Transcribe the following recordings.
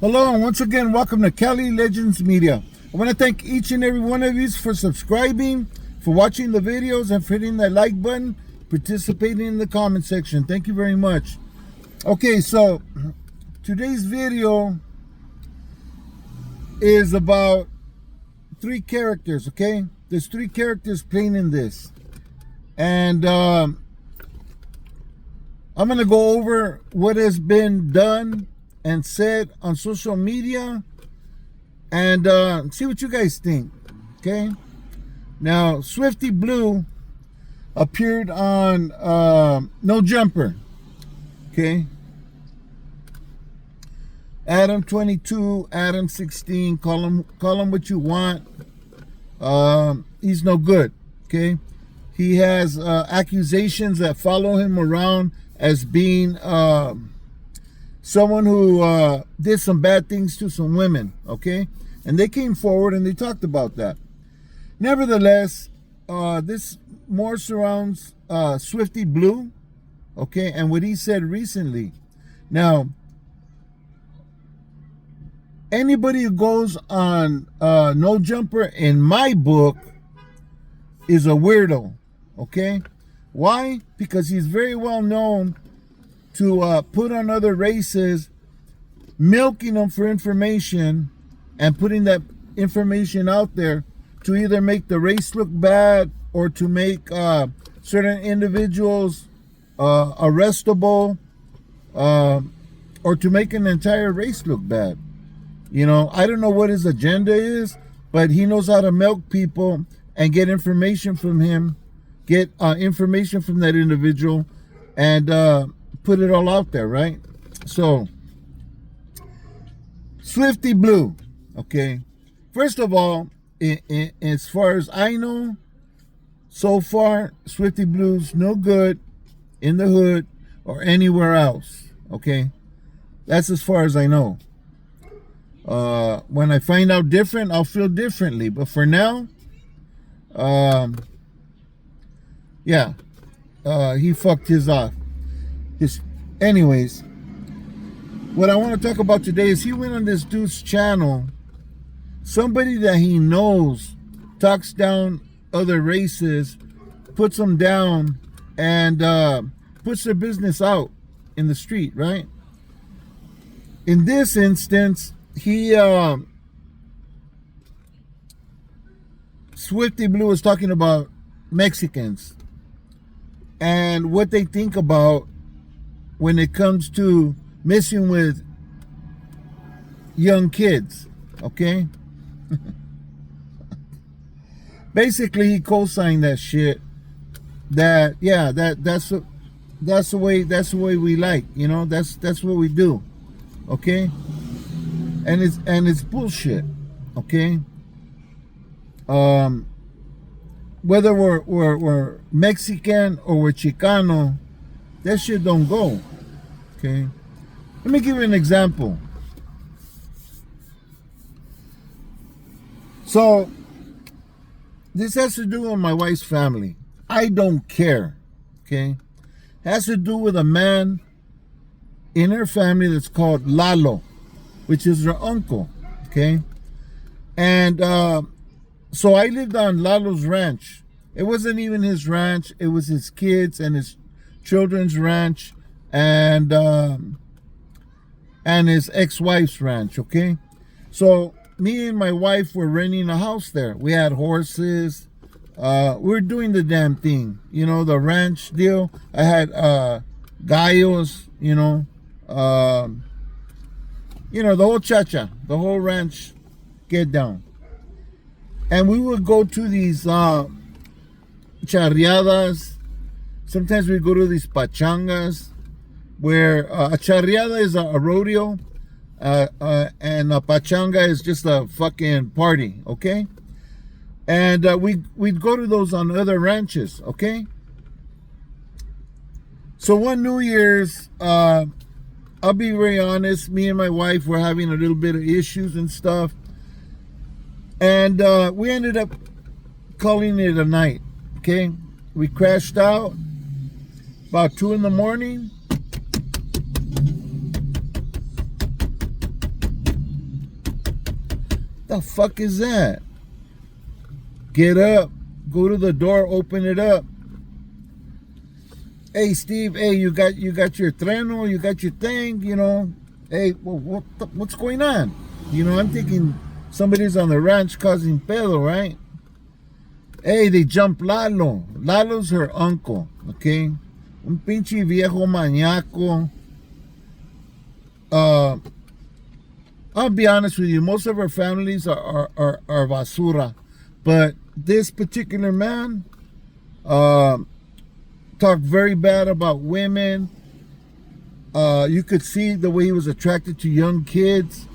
Hello, and once again, welcome to Cali Legends Media. I want to thank each and every one of you for subscribing, for watching the videos, and for hitting that like button, participating in the comment section. Thank you very much. Okay, so today's video is about three characters, okay? There's three characters playing in this. And I'm going to go over what has been done and said on social media and see what you guys think, okay? Now, Swifty Blue appeared on No Jumper, okay? Adam 22, Adam 16, call him what you want. He's no good, okay? He has accusations that follow him around as being someone who did some bad things to some women, okay? And they came forward and they talked about that. Nevertheless, this more surrounds Swifty Blue, okay, and what he said recently. Now, anybody who goes on No Jumper, in my book, is a weirdo, okay? Why? Because he's very well known to put on other races, milking them for information and putting that information out there to either make the race look bad or to make certain individuals arrestable or to make an entire race look bad. You know, I don't know what his agenda is, but he knows how to milk people and get information from him, get information from that individual, and put it all out there, right? So, Swifty Blue, okay? First of all, as far as I know, so far, Swifty Blue's no good in the hood or anywhere else, okay? That's as far as I know. When I find out different, I'll feel differently. But for now, yeah, he fucked his off. Anyways, what I want to talk about today is he went on this dude's channel. Somebody that he knows talks down other races, puts them down, and puts their business out in the street, right? In this instance, he Swifty Blue was talking about Mexicans and what they think about when it comes to messing with young kids, okay? Basically, he co-signed that shit. That, yeah, that's the way we like, you know. That's what we do, okay? And it's bullshit, okay? Whether we're Mexican or we're Chicano, that shit don't go, okay? Let me give you an example. So, this has to do with my wife's family. I don't care, okay? It has to do with a man in her family that's called Lalo, which is her uncle, okay? And so I lived on Lalo's ranch. It wasn't even his ranch. It was his kids and his children's ranch and his ex-wife's ranch, okay? So me and my wife were renting a house there. We had horses. We were doing the damn thing, you know, the ranch deal. I had gallos, you know, the whole cha-cha, the whole ranch get down. And we would go to these charreadas. Sometimes we go to these pachangas, where a charreada is a rodeo, and a pachanga is just a fucking party, okay? And we'd go to those on other ranches, okay? So one New Year's, I'll be very honest, me and my wife were having a little bit of issues and stuff. And we ended up calling it a night, okay? We crashed out about 2 in the morning. the fuck is that? Get up, go to the door, open it up. Hey, Steve, hey, you got your treno, you got your thing, you know. Hey, well, what's going on? You know, I'm thinking somebody's on the ranch causing pedo, right? Hey, they jump Lalo. Lalo's her uncle, okay? Un pinche viejo maníaco. I'll be honest with you, most of our families are basura. But this particular man talked very bad about women. You could see the way he was attracted to young kids.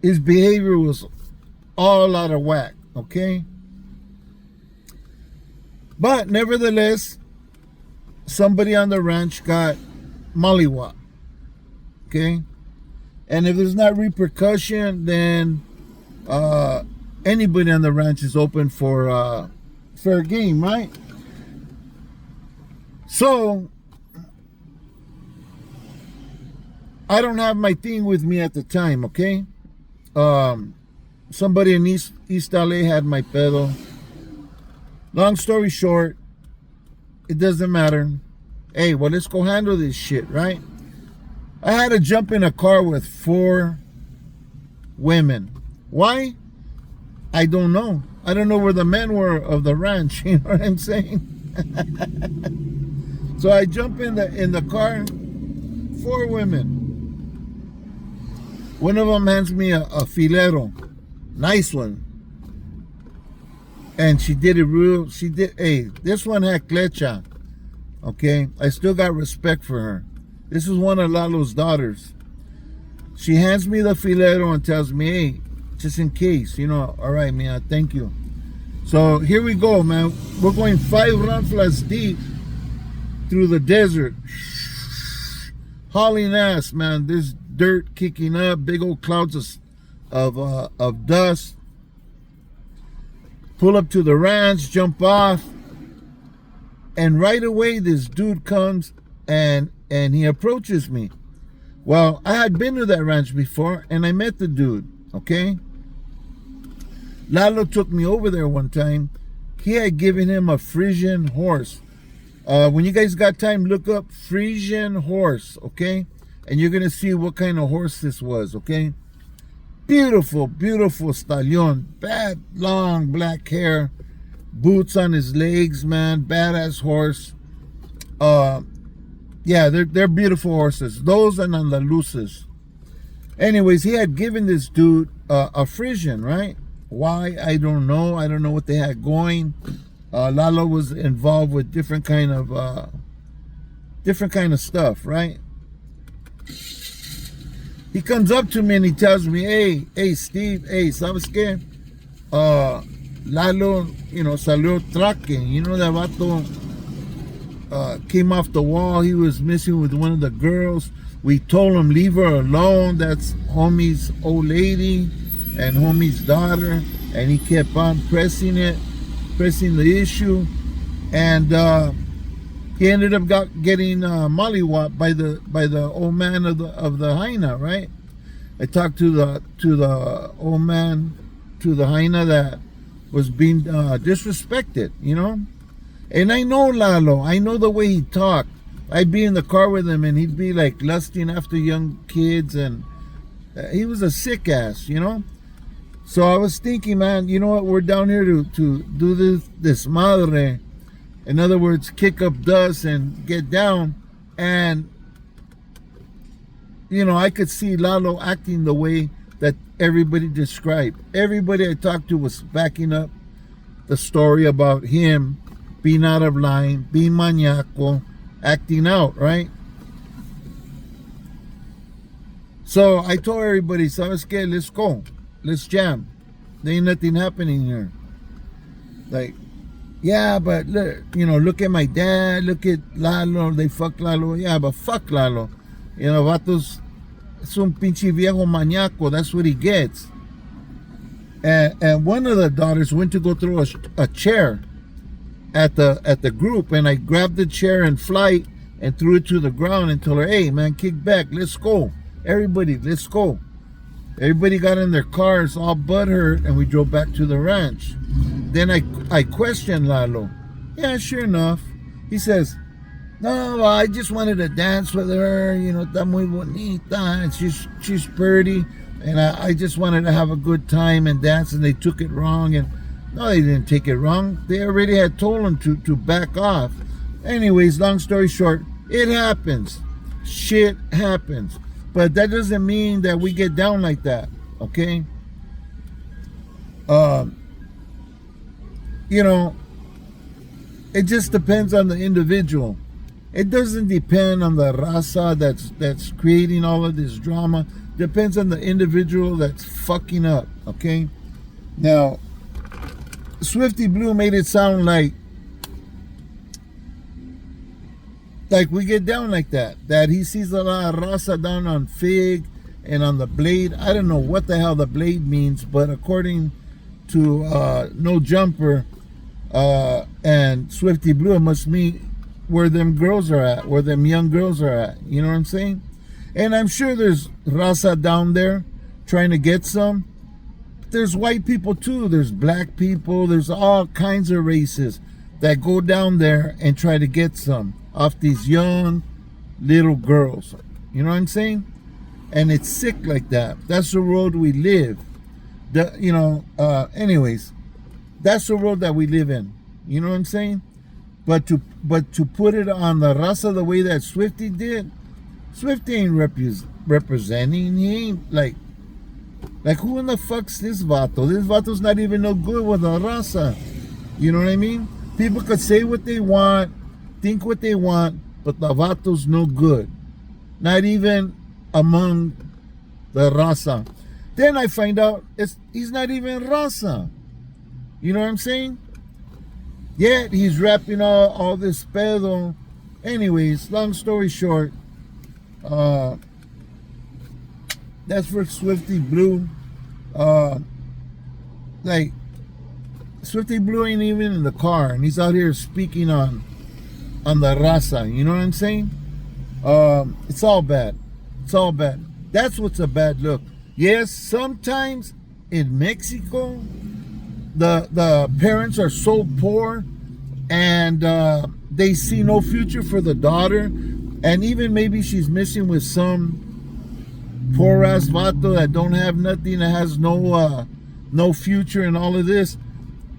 His behavior was all out of whack, okay? But nevertheless, somebody on the ranch got mollywop, okay? And if there's not repercussion, then anybody on the ranch is open for fair game, right? So I don't have my thing with me at the time, okay? Somebody in East LA had my pedo. Long story short, it doesn't matter. Hey, well, let's go handle this shit, right? I had to jump in a car with 4 women. Why? I don't know. I don't know where the men were of the ranch. You know what I'm saying? So I jump in the car, 4 women. One of them hands me a filero, nice one, and she did it real. Hey, this one had clecha. Okay, I still got respect for her. This is one of Lalo's daughters. She hands me the filero and tells me, hey, just in case, you know, all right, man, thank you. So here we go, man. We're going 5 ranflas deep through the desert. Hauling ass, man. There's dirt kicking up, big old clouds of dust. Pull up to the ranch, jump off, and right away this dude comes and he approaches me. Well, I had been to that ranch before and I met the dude, okay? Lalo took me over there one time. He had given him a Frisian horse. When you guys got time, look up Frisian horse, okay? And you're going to see what kind of horse this was, okay? Beautiful, beautiful stallion. Bad, long black hair. Boots on his legs, man. Badass horse. Yeah, they're beautiful horses. Those and Andaluces. Anyways, he had given this dude a Frisian, right? Why? I don't know. I don't know what they had going. Lalo was involved with different kind of stuff, right? He comes up to me and he tells me, hey, Steve, hey, ¿sabes qué? Lalo, you know, salió tracking. You know, that vato came off the wall. He was messing with one of the girls. We told him, leave her alone. That's homie's old lady and homie's daughter. And he kept on pressing the issue. And he ended up getting mollywop by the old man of the hyena, right? I talked to the old man, to the hyena that was being disrespected, you know. And I know Lalo. I know the way he talked. I'd be in the car with him, and he'd be like lusting after young kids, and he was a sick ass, you know. So I was thinking, man, you know what? We're down here to do this madre. In other words, kick up dust and get down. And, you know, I could see Lalo acting the way that everybody described. Everybody I talked to was backing up the story about him being out of line, being maniaco, acting out, right? So I told everybody, ¿sabes qué? Let's go. Let's jam. There ain't nothing happening here. Like, yeah, but look, you know, look at my dad, look at Lalo, they fuck Lalo. Yeah, but fuck Lalo. You know, vatos, es un pinche viejo maníaco. That's what he gets. And one of the daughters went to go throw a chair at the group, and I grabbed the chair in flight and threw it to the ground and told her, hey, man, kick back. Let's go. Everybody, let's go. Everybody got in their cars, all butthurt, and we drove back to the ranch. Then I questioned Lalo. Yeah, sure enough. He says, no, I just wanted to dance with her. You know, está muy bonita, and she's pretty. And I just wanted to have a good time and dance, and they took it wrong. And no, they didn't take it wrong. They already had told him to back off. Anyways, long story short, it happens. Shit happens. But that doesn't mean that we get down like that, okay? You know, it just depends on the individual. It doesn't depend on the raza that's creating all of this drama. Depends on the individual that's fucking up, okay? Now, Swifty Blue made it sound like we get down like that he sees a lot of raza down on Fig and on the Blade. I don't know what the hell the Blade means, but according to No Jumper and Swifty Blue, it must mean where them girls are at, where them young girls are at. You know what I'm saying? And I'm sure there's raza down there trying to get some. There's white people too, there's black people, there's all kinds of races that go down there and try to get some off these young little girls. You know what I'm saying? And it's sick like that. That's the world we live. Anyways, that's the world that we live in. You know what I'm saying? But to put it on the raza the way that Swifty did, Swifty ain't representing. He ain't like who in the fuck's this vato? This vato's not even no good with the raza. You know what I mean? People could say what they want, think what they want, but the vato's no good. Not even among the raza. Then I find out he's not even raza. You know what I'm saying? Yet he's rapping all this pedo. Anyways, long story short, that's for Swifty Blue. Swifty Blue ain't even in the car, and he's out here speaking on the raza. You know what I'm saying? It's all bad. It's all bad. That's what's a bad look. Yes, sometimes in Mexico, the parents are so poor, and they see no future for the daughter, and even maybe she's missing with some poor ass vato that don't have nothing, that has no future in all of this,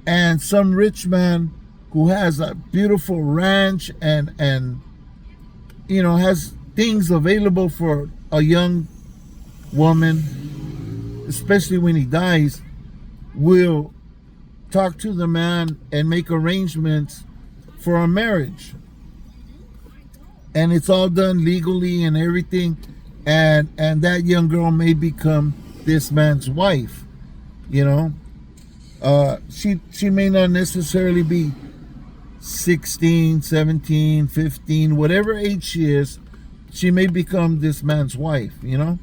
and some rich man who has a beautiful ranch and you know, has things available for a young woman, especially when he dies, will talk to the man and make arrangements for a marriage, and it's all done legally and everything, and that young girl may become this man's wife. You know, she may not necessarily be 16, 17, 15, whatever age she is. She may become this man's wife, you know.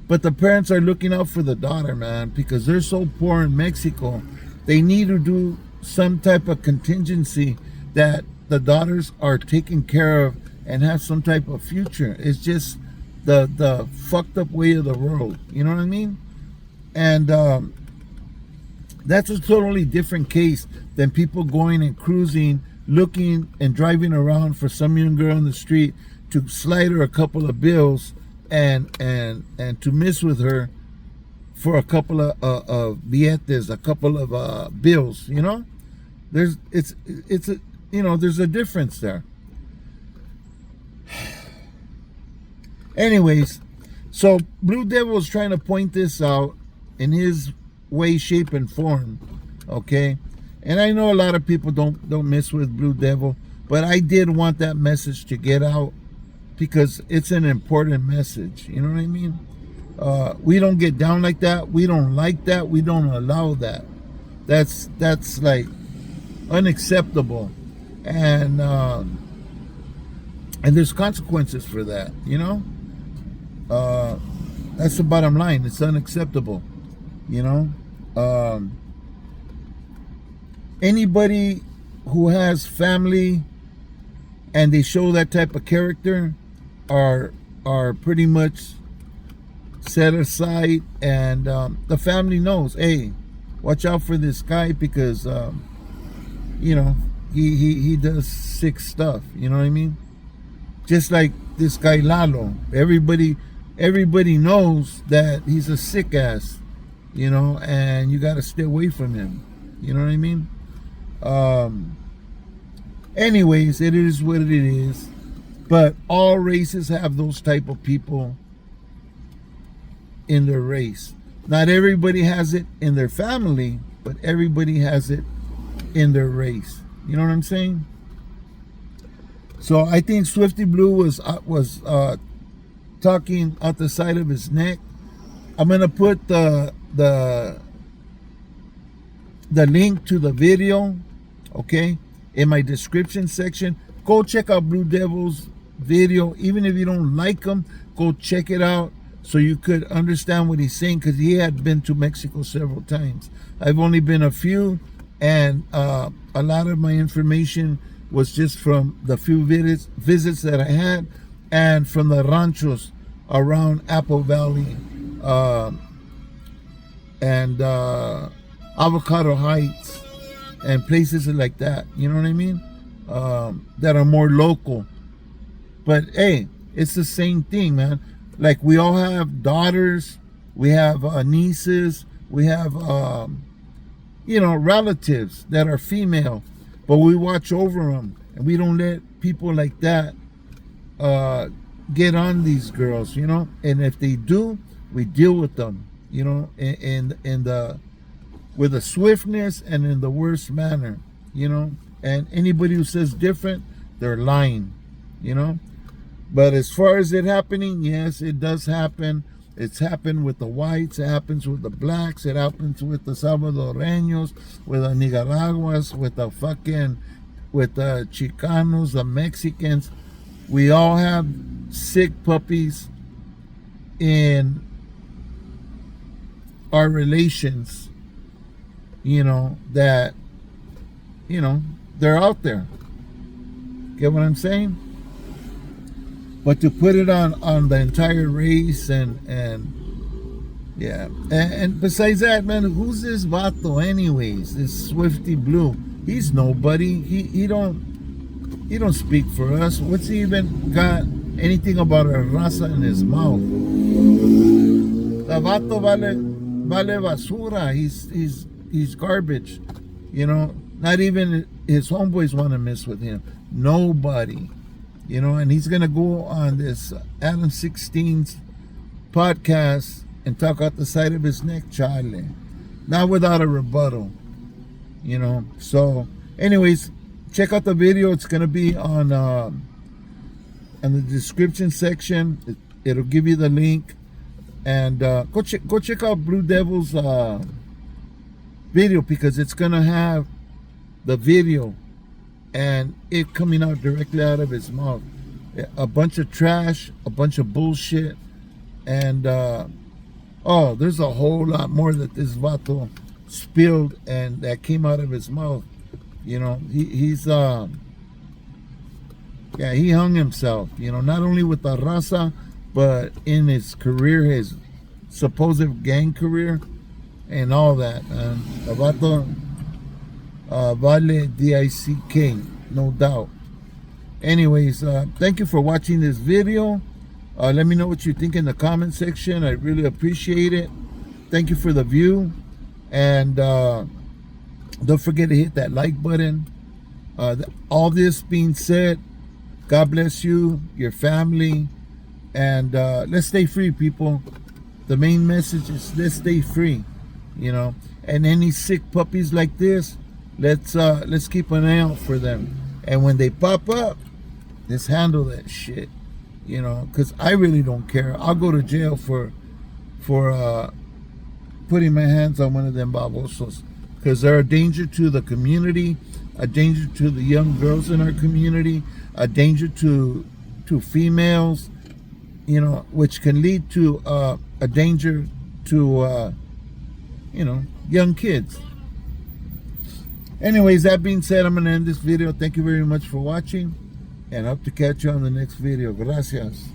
But the parents are looking out for the daughter, man, because they're so poor in Mexico. They need to do some type of contingency that the daughters are taken care of and have some type of future. It's just the fucked up way of the world. You know what I mean? And that's a totally different case than people going and cruising, looking and driving around for some young girl in the street to slide her a couple of bills and to miss with her for a couple of billetes, a couple of bills. You know, there's a difference there. Anyways, so Blue Devil is trying to point this out in his way, shape, and form. Okay, and I know a lot of people don't mess with Blue Devil, but I did want that message to get out because it's an important message. You know what I mean? We don't get down like that. We don't like that. We don't allow that. That's like unacceptable, and there's consequences for that. You know, that's the bottom line. It's unacceptable. You know, anybody who has family and they show that type of character are pretty much set aside, and the family knows, hey, watch out for this guy because you know, he does sick stuff, you know what I mean? Just like this guy Lalo, everybody knows that he's a sick ass, you know, and you got to stay away from him, you know what I mean? Anyways, it is what it is, but all races have those type of people in their race. Not everybody has it in their family, but everybody has it in their race. You know what I'm saying? So I think Swifty Blue was talking out the side of his neck. I'm gonna put the link to the video, okay, in my description section. Go check out Blue Devil's video. Even if you don't like him, go check it out so you could understand what he's saying, because he had been to Mexico several times. I've only been a few, and a lot of my information was just from the few visits that I had, and from the ranchos around Apple Valley and Avocado Heights and places like that, you know what I mean, that are more local. But hey, it's the same thing, man. Like, we all have daughters, we have nieces, we have you know, relatives that are female, but we watch over them, and we don't let people like that get on these girls, you know. And if they do, we deal with them, you know, with a swiftness and in the worst manner, you know. And anybody who says different, they're lying, you know. But as far as it happening, yes, it does happen. It's happened with the whites, it happens with the blacks, it happens with the Salvadoreños, with the Nicaraguas, with the Chicanos, the Mexicans. We all have sick puppies in our relations, you know, that, you know, they're out there. Get what I'm saying? But to put it on the entire race and yeah, and besides that, man, who's this vato anyways? This Swifty Blue, he's nobody. He don't speak for us. What's he even got anything about a raza in his mouth? The vato vale basura. He's garbage. You know, not even his homeboys want to mess with him. Nobody. You know, and he's gonna go on this Adam 16's podcast and talk out the side of his neck, Charlie. Not without a rebuttal. You know. So, anyways, check out the video. It's gonna be on in the description section. It'll give you the link, and go check out Blue Devil's video, because it's gonna have the video and it coming out directly out of his mouth. A bunch of trash, a bunch of bullshit, and oh, there's a whole lot more that this vato spilled and that came out of his mouth. You know, he's yeah, he hung himself, you know, not only with the raza, but in his career, his supposed gang career and all that. The vato vale dick, no doubt. Anyways, thank you for watching this video. Let me know what you think in the comment section. I really appreciate it. Thank you for the view, and don't forget to hit that like button. All this being said, God bless you, your family, and let's stay free, people. The main message is let's stay free, you know. And any sick puppies like this, let's keep an eye out for them. And when they pop up, let's handle that shit, you know, because I really don't care. I'll go to jail for putting my hands on one of them babosos, because they're a danger to the community, a danger to the young girls in our community, a danger to females, you know, which can lead to a danger to you know, young kids. Anyways, that being said, I'm going to end this video. Thank you very much for watching, and hope to catch you on the next video. Gracias.